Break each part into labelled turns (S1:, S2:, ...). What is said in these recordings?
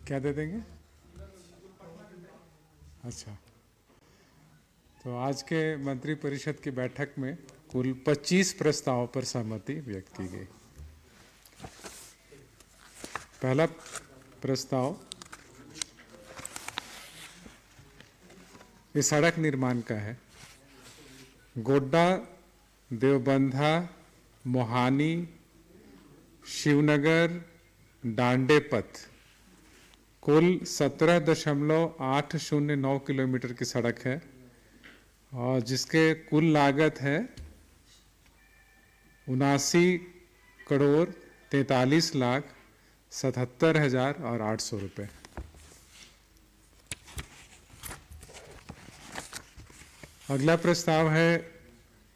S1: क्या दे देंगे? अच्छा, तो आज के मंत्रिपरिषद की बैठक में कुल 25 प्रस्तावों पर सहमति व्यक्त की गई। पहला प्रस्ताव इस सड़क निर्माण का है। गोड्डा, देवबंधा, मोहानी, शिवनगर, डांडे पथ कुल 17.809 किलोमीटर की सड़क है और जिसके कुल लागत है 79,43,77,800 रुपये। अगला प्रस्ताव है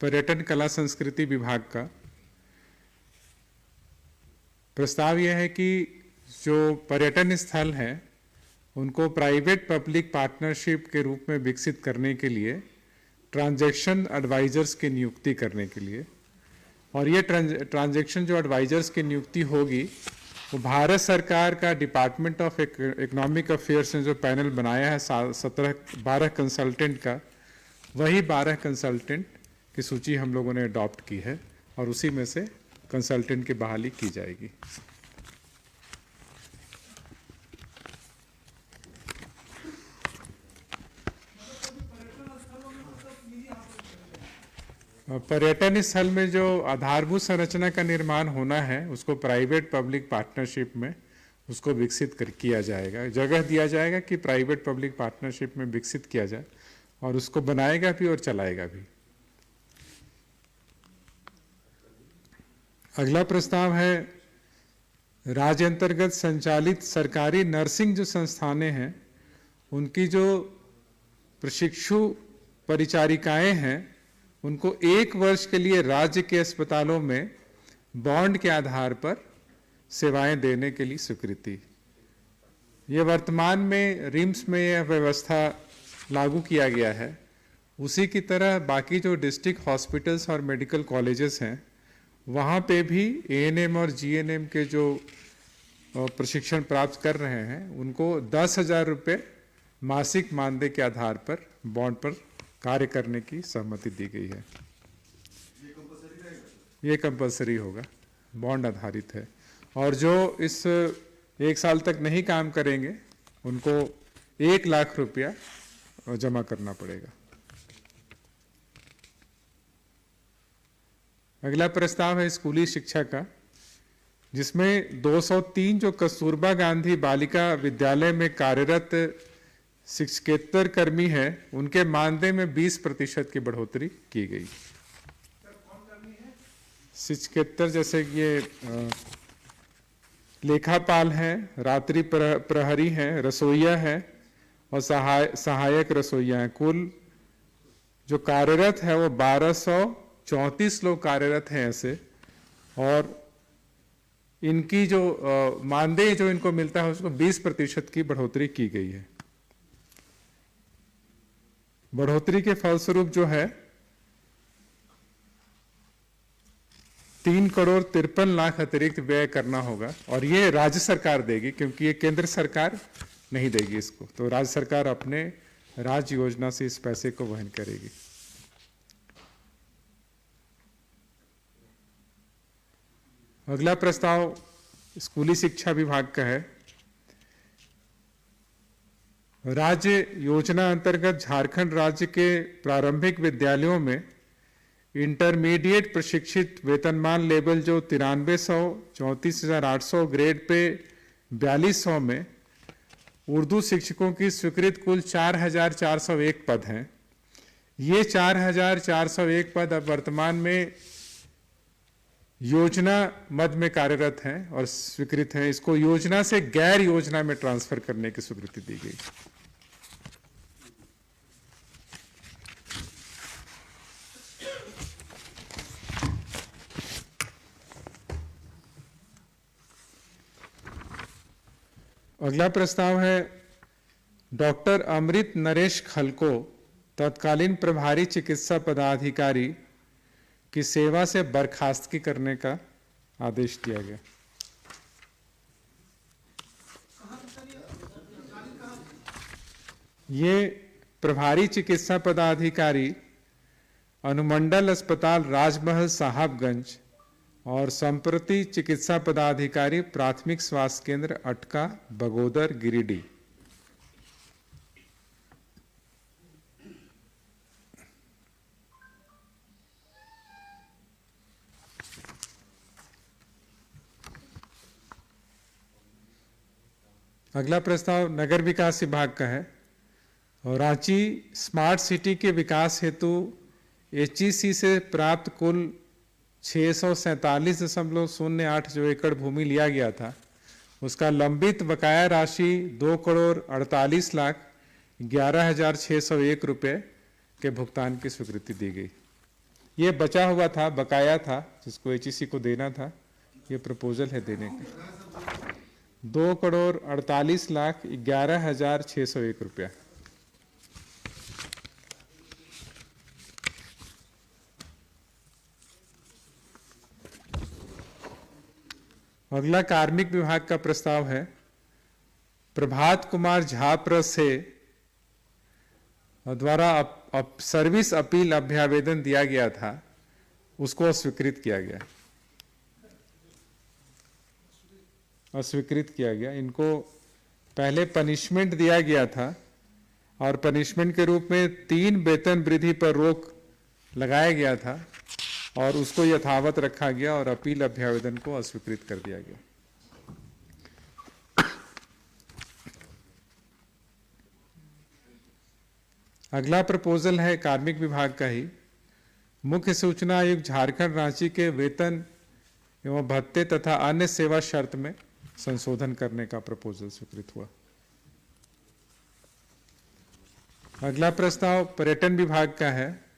S1: पर्यटन कला संस्कृति विभाग का। प्रस्ताव यह है कि जो पर्यटन स्थल हैं उनको प्राइवेट पब्लिक पार्टनरशिप के रूप में विकसित करने के लिए ट्रांजैक्शन एडवाइजर्स की नियुक्ति करने के लिए, और ये ट्रांजैक्शन जो एडवाइजर्स की नियुक्ति होगी वो भारत सरकार का डिपार्टमेंट ऑफ इकोनॉमिक अफेयर्स ने जो पैनल बनाया है 12 कंसल्टेंट का, वही 12 कंसल्टेंट की सूची हम लोगों ने अडॉप्ट की है और उसी में से कंसल्टेंट की बहाली की जाएगी। पर्यटन स्थल में जो आधारभूत संरचना का निर्माण होना है उसको प्राइवेट पब्लिक पार्टनरशिप में उसको विकसित किया जाएगा, जगह दिया जाएगा कि प्राइवेट पब्लिक पार्टनरशिप में विकसित किया जाए और उसको बनाएगा भी और चलाएगा भी। अगला प्रस्ताव है राज्य अंतर्गत संचालित सरकारी नर्सिंग जो संस्थानें हैं उनकी जो प्रशिक्षु परिचारिकाएं हैं उनको 1 वर्ष के लिए राज्य के अस्पतालों में बॉन्ड के आधार पर सेवाएं देने के लिए स्वीकृति। ये वर्तमान में रिम्स में यह व्यवस्था लागू किया गया है, उसी की तरह बाकी जो डिस्ट्रिक्ट हॉस्पिटल्स और मेडिकल कॉलेजेस हैं वहाँ पे भी एएनएम और जीएनएम के जो प्रशिक्षण प्राप्त कर रहे हैं उनको 10,000 रुपये मासिक मानदेय के आधार पर बॉन्ड पर कार्य करने की सहमति दी गई है। ये कंपलसरी होगा, बॉन्ड आधारित है, और जो इस 1 साल तक नहीं काम करेंगे उनको 1 लाख रुपया जमा करना पड़ेगा। अगला प्रस्ताव है स्कूली शिक्षा का, जिसमें 203 जो कस्तूरबा गांधी बालिका विद्यालय में कार्यरत शिक्षकेतर कर्मी हैं उनके मानदेय में 20% की बढ़ोतरी की गई। शिक्षकेतर जैसे ये लेखापाल हैं, रात्रि प्रहरी हैं, रसोईया हैं और सहायक रसोईया हैं। कुल जो कार्यरत है वो 1234 लोग कार्यरत हैं ऐसे, और इनकी जो मानदेय जो इनको मिलता है उसको 20% की बढ़ोतरी की गई है। बढ़ोतरी के फलस्वरूप जो है 3,53,00,000 अतिरिक्त व्यय करना होगा, और ये राज्य सरकार देगी क्योंकि ये केंद्र सरकार नहीं देगी इसको, तो राज्य सरकार अपने राज्य योजना से इस पैसे को वहन करेगी। अगला प्रस्ताव स्कूली शिक्षा विभाग का है। राज्य योजना अंतर्गत झारखंड राज्य के प्रारंभिक विद्यालयों में इंटरमीडिएट प्रशिक्षित वेतनमान लेवल जो 9300, 34,800 ग्रेड पे 4200 में उर्दू शिक्षकों की स्वीकृत कुल 4,401 पद हैं। ये 4,401 पद अब वर्तमान में योजना मद में कार्यरत हैं और स्वीकृत हैं। इसको योजना से गैर योजना में ट्रांसफर करने की स्वीकृति दी गई। अगला प्रस्ताव है डॉक्टर अमृत नरेश खलको तत्कालीन प्रभारी चिकित्सा पदाधिकारी की सेवा से बर्खास्तगी करने का आदेश दिया गया। ये प्रभारी चिकित्सा पदाधिकारी अनुमंडल अस्पताल राजमहल साहबगंज और संप्रति चिकित्सा पदाधिकारी प्राथमिक स्वास्थ्य केंद्र अटका बगोदर गिरिडीह। अगला प्रस्ताव नगर विकास विभाग का है और रांची स्मार्ट सिटी के विकास हेतु HEC से प्राप्त कुल 647.08 जो एकड़ भूमि लिया गया था, उसका लंबित बकाया राशि 2,48,11,601 रुपये के भुगतान की स्वीकृति दी गई। ये बचा हुआ था, बकाया था, जिसको HEC को देना था। ये प्रपोजल है देने का 2,48,11,601 रुपया। अगला कार्मिक विभाग का प्रस्ताव है। प्रभात कुमार झा प्र से द्वारा सर्विस अपील अभ्यावेदन दिया गया था, उसको अस्वीकृत किया गया, अस्वीकृत किया गया। इनको पहले पनिशमेंट दिया गया था और पनिशमेंट के रूप में 3 वेतन वृद्धि पर रोक लगाया गया था और उसको यथावत रखा गया और अपील अभ्यावेदन को अस्वीकृत कर दिया गया। अगला प्रपोजल है कार्मिक विभाग का ही। मुख्य सूचना आयुक्त झारखंड रांची के वेतन एवं भत्ते तथा अन्य सेवा शर्त में संशोधन करने का प्रपोजल स्वीकृत हुआ। अगला प्रस्ताव पर्यटन विभाग का है।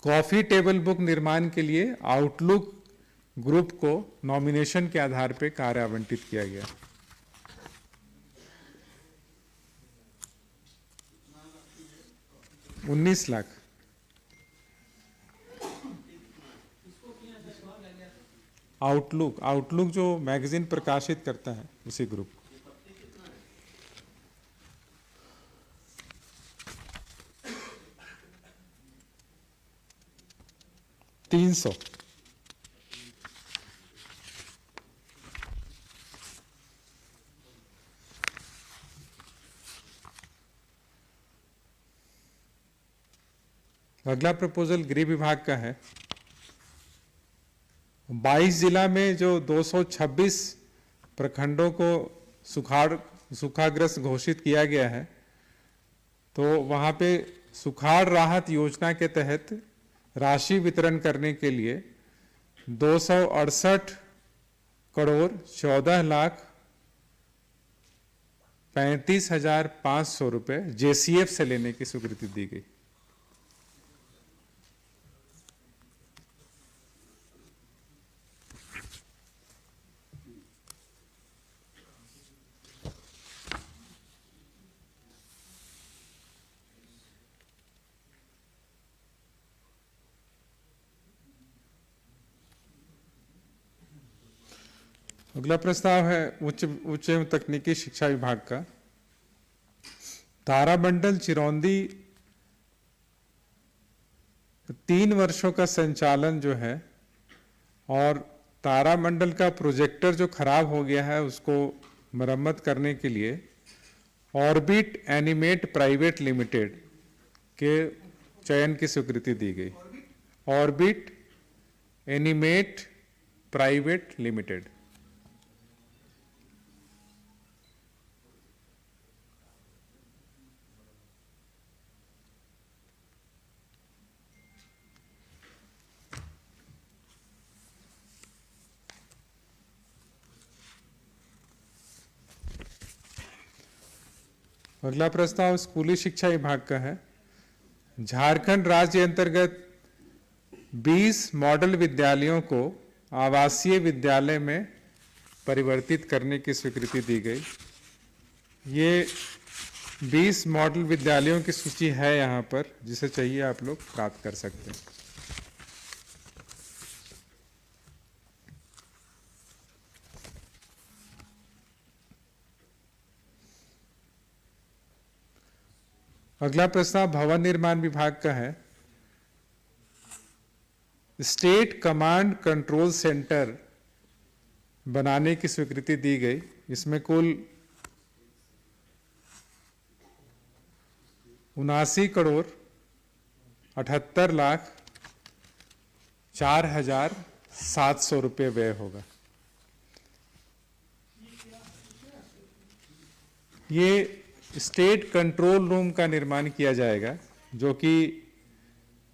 S1: कॉफी टेबल बुक निर्माण के लिए आउटलुक ग्रुप को नॉमिनेशन के आधार पर कार्य आवंटित किया गया। $19 लाख। आउटलुक जो मैगजीन प्रकाशित करता है उसी ग्रुप। $300। अगला प्रपोजल गृह विभाग का है। 22 जिला में जो 226 प्रखंडों को सूखाग्रस्त घोषित किया गया है, तो वहाँ पे सुखाड़ राहत योजना के तहत राशि वितरण करने के लिए 268,14,35,500 रुपये JCF से लेने की स्वीकृति दी गई। अगला प्रस्ताव है उच्च एवं तकनीकी शिक्षा विभाग का। तारामंडल चिरौंदी 3 वर्षों का संचालन जो है, और तारामंडल का प्रोजेक्टर जो खराब हो गया है उसको मरम्मत करने के लिए ऑर्बिट एनिमेट प्राइवेट लिमिटेड के चयन की स्वीकृति दी गई। Orbit animate private limited. अगला प्रस्ताव स्कूली शिक्षा विभाग का है। झारखंड राज्य अंतर्गत 20 मॉडल विद्यालयों को आवासीय विद्यालय में परिवर्तित करने की स्वीकृति दी गई। ये 20 मॉडल विद्यालयों की सूची है यहाँ पर, जिसे चाहिए आप लोग प्राप्त कर सकते हैं। अगला प्रस्ताव भवन निर्माण विभाग का है। स्टेट कमांड कंट्रोल सेंटर बनाने की स्वीकृति दी गई। इसमें कुल 79,78,04,700 रुपये व्यय होगा। ये स्टेट कंट्रोल रूम का निर्माण किया जाएगा, जो कि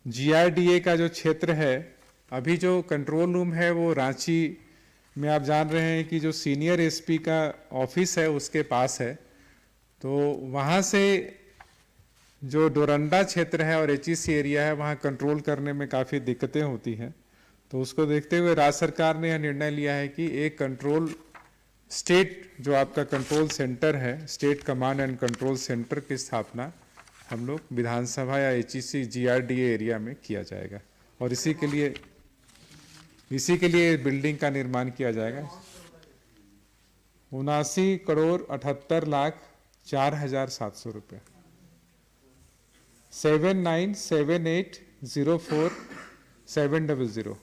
S1: GRDA का जो क्षेत्र है, अभी जो कंट्रोल रूम है वो रांची में आप जान रहे हैं कि जो सीनियर SP का ऑफिस है उसके पास है। तो वहाँ से जो डोरंडा क्षेत्र है और HEC एरिया है वहाँ कंट्रोल करने में काफ़ी दिक्कतें होती हैं। तो उसको देखते हुए राज्य सरकार ने यह निर्णय लिया है कि एक कंट्रोल स्टेट जो आपका कंट्रोल सेंटर है, state command and control centre की स्थापना हम लोग विधानसभा या HEC GRDA एरिया में किया जाएगा और इसी के लिए बिल्डिंग का निर्माण किया जाएगा। 79,78,04,700 रुपये। 797804,700।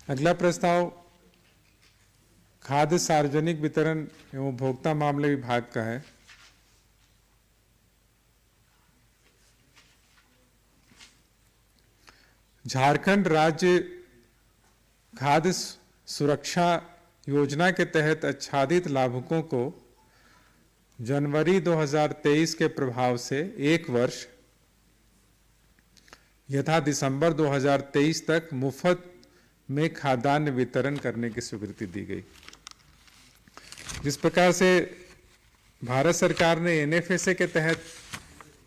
S1: अगला प्रस्ताव खाद्य सार्वजनिक वितरण एवं उपभोक्ता मामले विभाग का है। झारखंड राज्य खाद्य सुरक्षा योजना के तहत आच्छादित लाभुकों को जनवरी 2023 के प्रभाव से 1 वर्ष यथा दिसंबर 2023 तक मुफ्त में खाद्यान्न वितरण करने की स्वीकृति दी गई। जिस प्रकार से भारत सरकार ने NFSA के तहत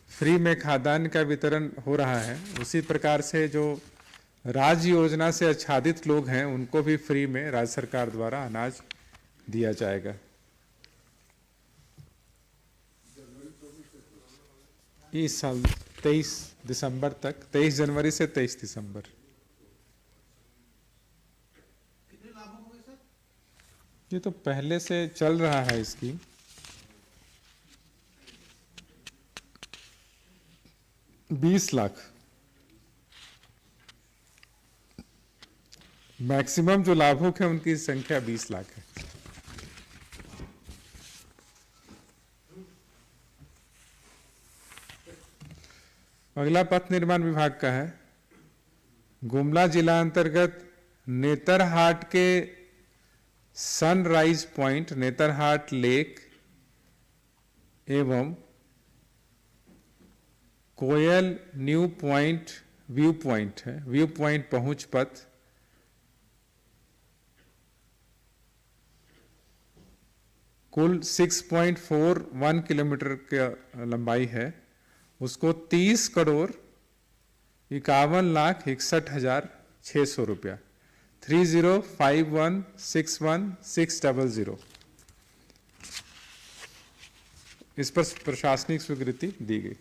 S1: फ्री में खाद्यान्न का वितरण हो रहा है, उसी प्रकार से जो राज्य योजना से आच्छादित लोग हैं उनको भी फ्री में राज्य सरकार द्वारा अनाज दिया जाएगा। इस साल 23 दिसंबर तक, 23 जनवरी से 23 दिसंबर। ये तो पहले से चल रहा है स्कीम। $20 लाख मैक्सिमम जो लाभुक है उनकी संख्या 20 लाख है। अगला पथ निर्माण विभाग का है। गुमला जिला अंतर्गत नेतरहाट के सनराइज पॉइंट, नेतरहाट लेक एवं कोयल न्यू पॉइंट व्यू पॉइंट है, व्यू पॉइंट पहुंच पथ कुल 6.41 किलोमीटर की लंबाई है। उसको 30,51,61,600 रुपया 30,51,61,600 इस पर प्रशासनिक स्वीकृति दी गई।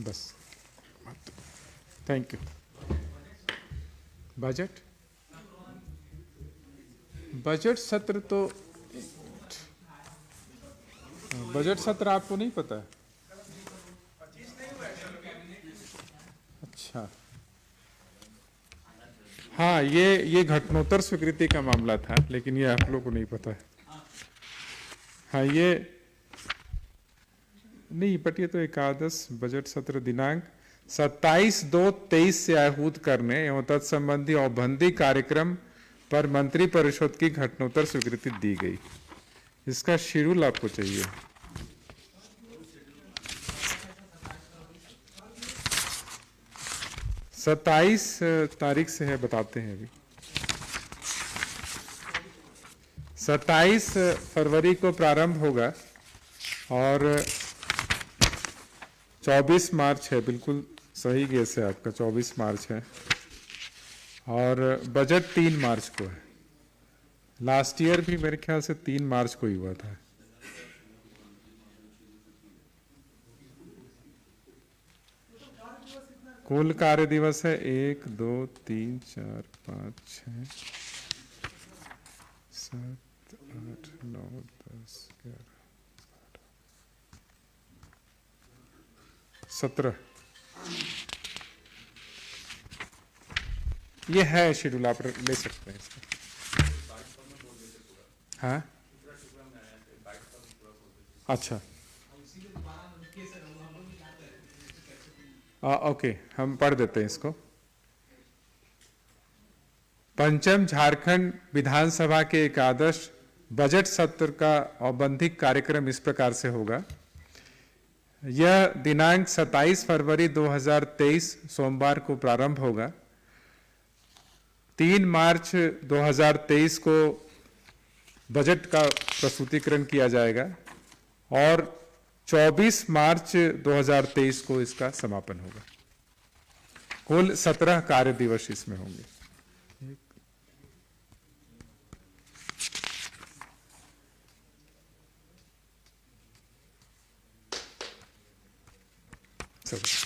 S1: बस, थैंक यू। बजट सत्र तो बजट सत्र आपको नहीं पता है? अच्छा, हाँ, ये घटनोत्तर स्वीकृति का मामला था, लेकिन ये आप लोगों को नहीं पता है। हाँ, ये नहीं, बट ये तो एकादश बजट सत्र दिनांक 27/2/23 से आहूत करने एवं तत्संबंधी औपबंधिक कार्यक्रम पर मंत्रिपरिषद की घटनोत्तर स्वीकृति दी गई। इसका शेड्यूल आपको चाहिए। सत्ताईस तारीख से है, बताते हैं अभी। 27 फरवरी को प्रारंभ होगा और 24 मार्च है, बिल्कुल सही गेस है आपका, 24 मार्च है। और बजट 3 मार्च को है। लास्ट ईयर भी मेरे ख्याल से 3 मार्च को ही हुआ था। कुल कार्य दिवस है 1, 2, 3, 4, 5, 6, 7, 8, 9, 10, 11, 17। ये है शेड्यूल, आप ले सकते हैं इसको। हाँ, अच्छा, ओके, हम पढ़ देते हैं इसको। पंचम झारखंड विधानसभा के एकादश बजट सत्र का औपबंधिक कार्यक्रम इस प्रकार से होगा। यह दिनांक 27 फरवरी 2023 सोमवार को प्रारंभ होगा। 3 मार्च 2023 को बजट का प्रस्तुतिकरण किया जाएगा और 24 मार्च 2023 को इसका समापन होगा। कुल 17 कार्य दिवस इसमें होंगे।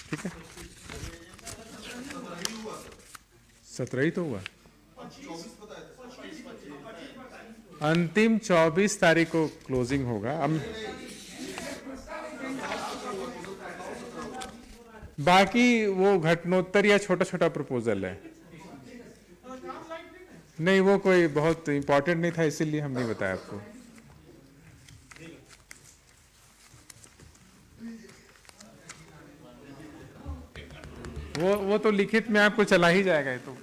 S1: ठीक है, 17 ही तो हुआ। अंतिम 24 तारीख को क्लोजिंग होगा। हम बाकी वो घटनोत्तर या छोटा छोटा प्रपोजल है, नहीं वो कोई बहुत इंपॉर्टेंट नहीं था, इसीलिए हम नहीं बताया आपको। वो तो लिखित में आपको चला ही जाएगा, ये तो